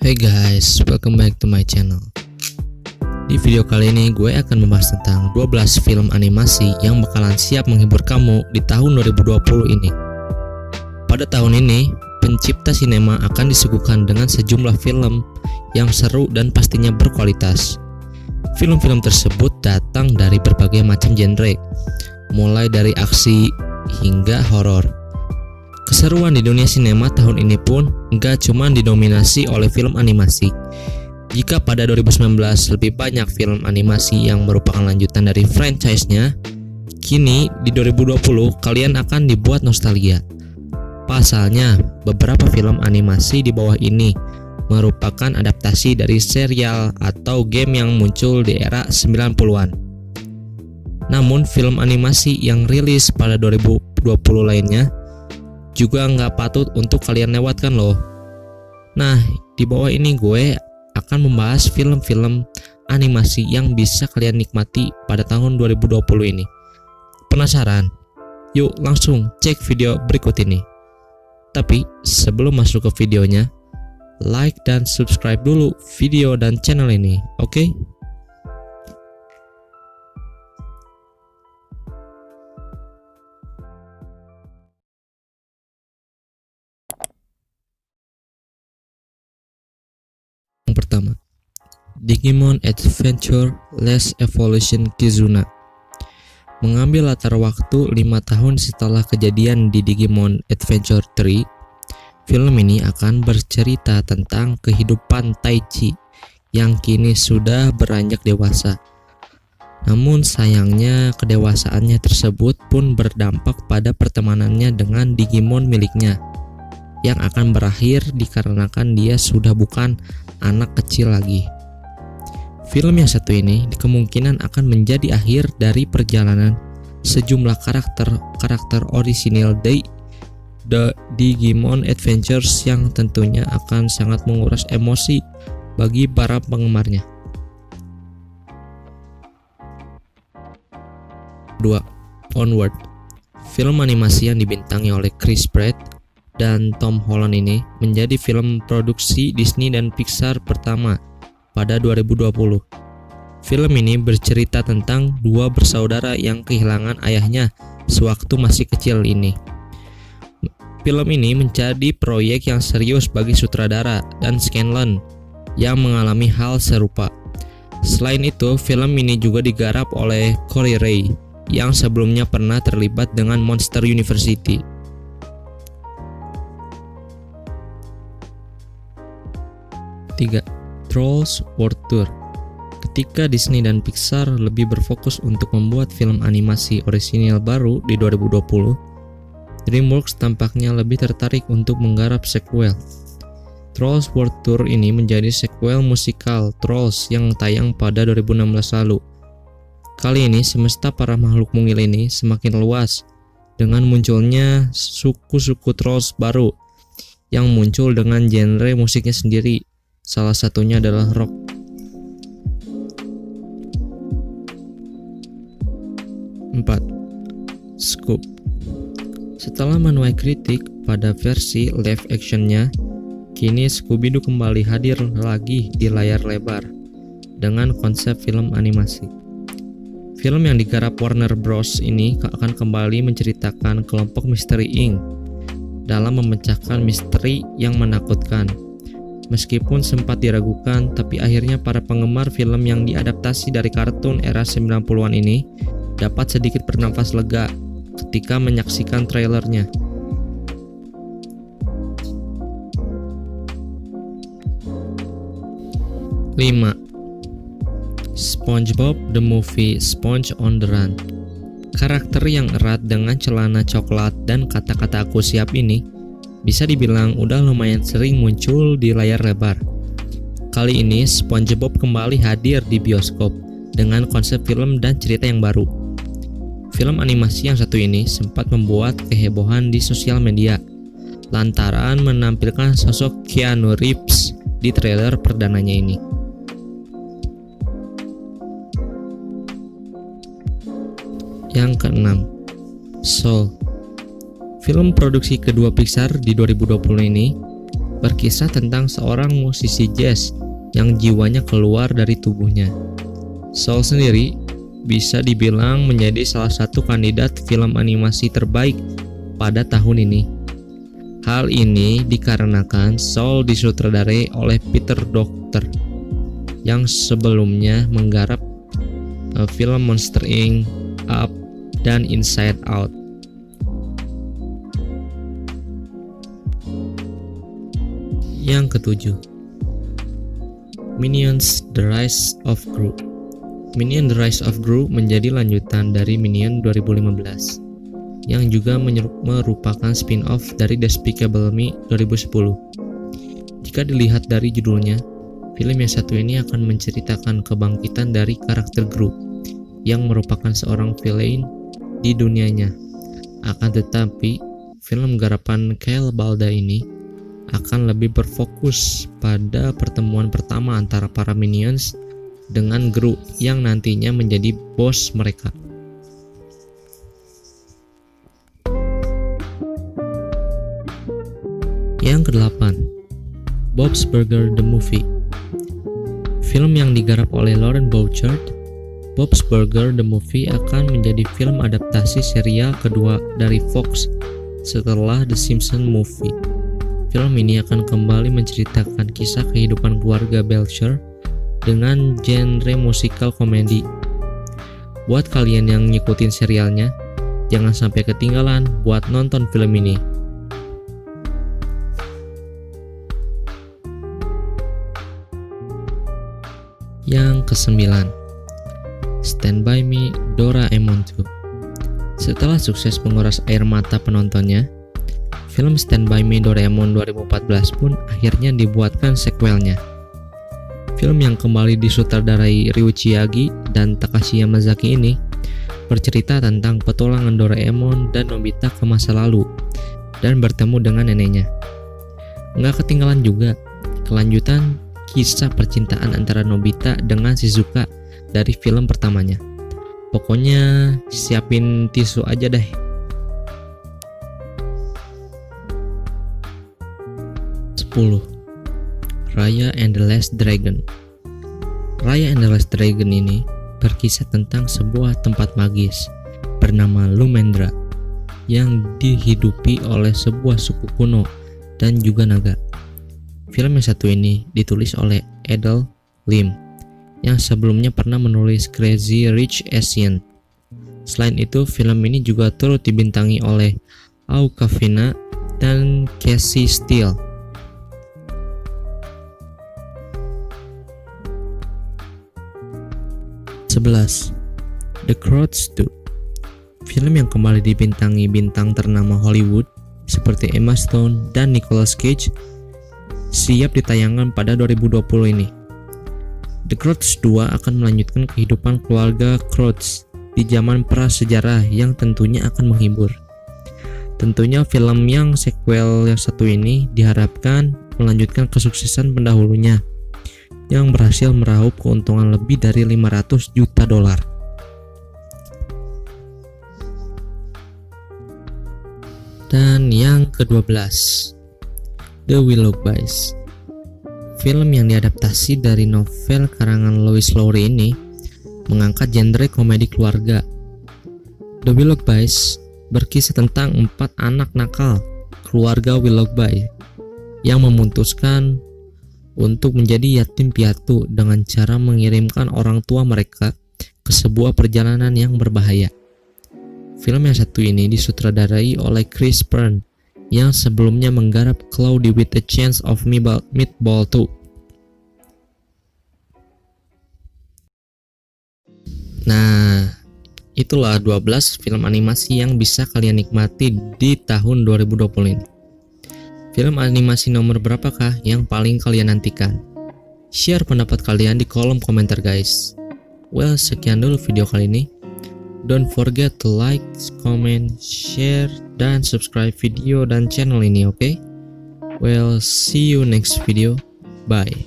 Hey guys, welcome back to my channel. Di video kali ini gue akan membahas tentang 12 film animasi yang bakalan siap menghibur kamu di tahun 2020 ini. Pada tahun ini, pencipta sinema akan disuguhkan dengan sejumlah film yang seru dan pastinya berkualitas. Film-film tersebut datang dari berbagai macam genre, mulai dari aksi hingga horor. Keseruan di dunia sinema tahun ini pun nggak cuma didominasi oleh film animasi. Jika pada 2019 lebih banyak film animasi yang merupakan lanjutan dari franchise-nya, kini di 2020 kalian akan dibuat nostalgia. Pasalnya, beberapa film animasi di bawah ini merupakan adaptasi dari serial atau game yang muncul di era 90-an. Namun film animasi yang rilis pada 2020 lainnya juga nggak patut untuk kalian lewatkan loh. Nah, di bawah ini gue akan membahas film-film animasi yang bisa kalian nikmati pada tahun 2020 ini. Penasaran? Yuk langsung cek video berikut ini. Tapi sebelum masuk ke videonya, like dan subscribe dulu video dan channel ini, oke? Yang pertama, Digimon Adventure Last Evolution Kizuna. Mengambil latar waktu 5 tahun setelah kejadian di Digimon Adventure 3, film ini akan bercerita tentang kehidupan Taichi yang kini sudah beranjak dewasa. Namun sayangnya kedewasaannya tersebut pun berdampak pada pertemanannya dengan Digimon miliknya, yang akan berakhir dikarenakan dia sudah bukan anak kecil lagi. Film yang satu ini kemungkinan akan menjadi akhir dari perjalanan sejumlah karakter orisinil dari The Digimon Adventures yang tentunya akan sangat menguras emosi bagi para penggemarnya. 2. Onward. Film animasi yang dibintangi oleh Chris Pratt dan Tom Holland ini menjadi film produksi Disney dan Pixar pertama pada 2020. Film ini bercerita tentang dua bersaudara yang kehilangan ayahnya sewaktu masih kecil ini. Film ini menjadi proyek yang serius bagi sutradara dan Scanlon yang mengalami hal serupa. Selain itu, film ini juga digarap oleh Corey Ray yang sebelumnya pernah terlibat dengan Monster University. 3. Trolls World Tour. Ketika Disney dan Pixar lebih berfokus untuk membuat film animasi orisinil baru di 2020, DreamWorks tampaknya lebih tertarik untuk menggarap sequel. Trolls World Tour ini menjadi sequel musikal Trolls yang tayang pada 2016 lalu. Kali ini semesta para makhluk mungil ini semakin luas dengan munculnya suku-suku Trolls baru yang muncul dengan genre musiknya sendiri. Salah satunya adalah rock. 4. Scoop. Setelah menuai kritik pada versi live actionnya, kini Scooby-Doo kembali hadir lagi di layar lebar dengan konsep film animasi. Film yang digarap Warner Bros. Ini akan kembali menceritakan kelompok misteri Inc. dalam memecahkan misteri yang menakutkan. Meskipun sempat diragukan, tapi akhirnya para penggemar film yang diadaptasi dari kartun era 90-an ini dapat sedikit bernafas lega ketika menyaksikan trailernya. 5. SpongeBob the Movie Sponge on the Run. Karakter yang erat dengan celana coklat dan kata-kata "aku siap" ini bisa dibilang udah lumayan sering muncul di layar lebar. Kali ini SpongeBob kembali hadir di bioskop dengan konsep film dan cerita yang baru. Film animasi yang satu ini sempat membuat kehebohan di sosial media lantaran menampilkan sosok Keanu Reeves di trailer perdananya ini. Yang keenam, Soul. Film produksi kedua Pixar di 2020 ini berkisah tentang seorang musisi jazz yang jiwanya keluar dari tubuhnya. Soul sendiri bisa dibilang menjadi salah satu kandidat film animasi terbaik pada tahun ini. Hal ini dikarenakan Soul disutradarai oleh Peter Docter yang sebelumnya menggarap film Monster Inc., Up, dan Inside Out. Yang ketujuh, Minions: The Rise of Gru. Minions: The Rise of Gru menjadi lanjutan dari Minions 2015 yang juga merupakan spin-off dari Despicable Me 2010. Jika dilihat dari judulnya, film yang satu ini akan menceritakan kebangkitan dari karakter Gru yang merupakan seorang villain di dunianya. Akan tetapi, film garapan Kyle Balda ini akan lebih berfokus pada pertemuan pertama antara para Minions dengan Gru yang nantinya menjadi bos mereka. Yang kedelapan, Bob's Burgers The Movie. Film yang digarap oleh Lauren Bouchard, Bob's Burgers The Movie akan menjadi film adaptasi serial kedua dari Fox setelah The Simpsons Movie. Film ini akan kembali menceritakan kisah kehidupan keluarga Belcher dengan genre musikal komedi. Buat kalian yang ngikutin serialnya, jangan sampai ketinggalan buat nonton film ini. Yang kesembilan, Stand By Me Doraemon 2. Setelah sukses menguras air mata penontonnya, film Stand By Me Doraemon 2014 pun akhirnya dibuatkan sequelnya. Film yang kembali disutradarai Ryuichi Yagi dan Takashi Yamazaki ini bercerita tentang petualangan Doraemon dan Nobita ke masa lalu dan bertemu dengan neneknya. Nggak ketinggalan juga kelanjutan kisah percintaan antara Nobita dengan Shizuka dari film pertamanya. Pokoknya siapin tisu aja deh. Raya and the Last Dragon. Raya and the Last Dragon ini berkisah tentang sebuah tempat magis bernama Lumendra yang dihidupi oleh sebuah suku kuno dan juga naga. Film yang satu ini ditulis oleh Edel Lim yang sebelumnya pernah menulis Crazy Rich Asians. Selain itu, film ini juga turut dibintangi oleh Awkwafina dan Casey Steele. The Croods 2. Film yang kembali dibintangi bintang ternama Hollywood seperti Emma Stone dan Nicolas Cage siap ditayangkan pada 2020 ini. The Croods 2 akan melanjutkan kehidupan keluarga Croods di zaman prasejarah yang tentunya akan menghibur. Tentunya film yang sequel yang satu ini diharapkan melanjutkan kesuksesan pendahulunya yang berhasil meraup keuntungan lebih dari 500 juta dolar. Dan yang ke-12, The Willoughbys. Film yang diadaptasi dari novel karangan Lois Lowry ini mengangkat genre komedi keluarga. The Willoughbys berkisah tentang 4 anak nakal keluarga Willoughby yang memutuskan untuk menjadi yatim piatu dengan cara mengirimkan orang tua mereka ke sebuah perjalanan yang berbahaya. Film yang satu ini disutradarai oleh Chris Byrne yang sebelumnya menggarap Cloudy with a Chance of Meatball 2. Nah, itulah 12 film animasi yang bisa kalian nikmati di tahun 2020 ini. Film animasi nomor berapakah yang paling kalian nantikan? Share pendapat kalian di kolom komentar guys. Well, sekian dulu video kali ini. Don't forget to like, comment, share, dan subscribe video dan channel ini, oke? Well, see you next video. Bye.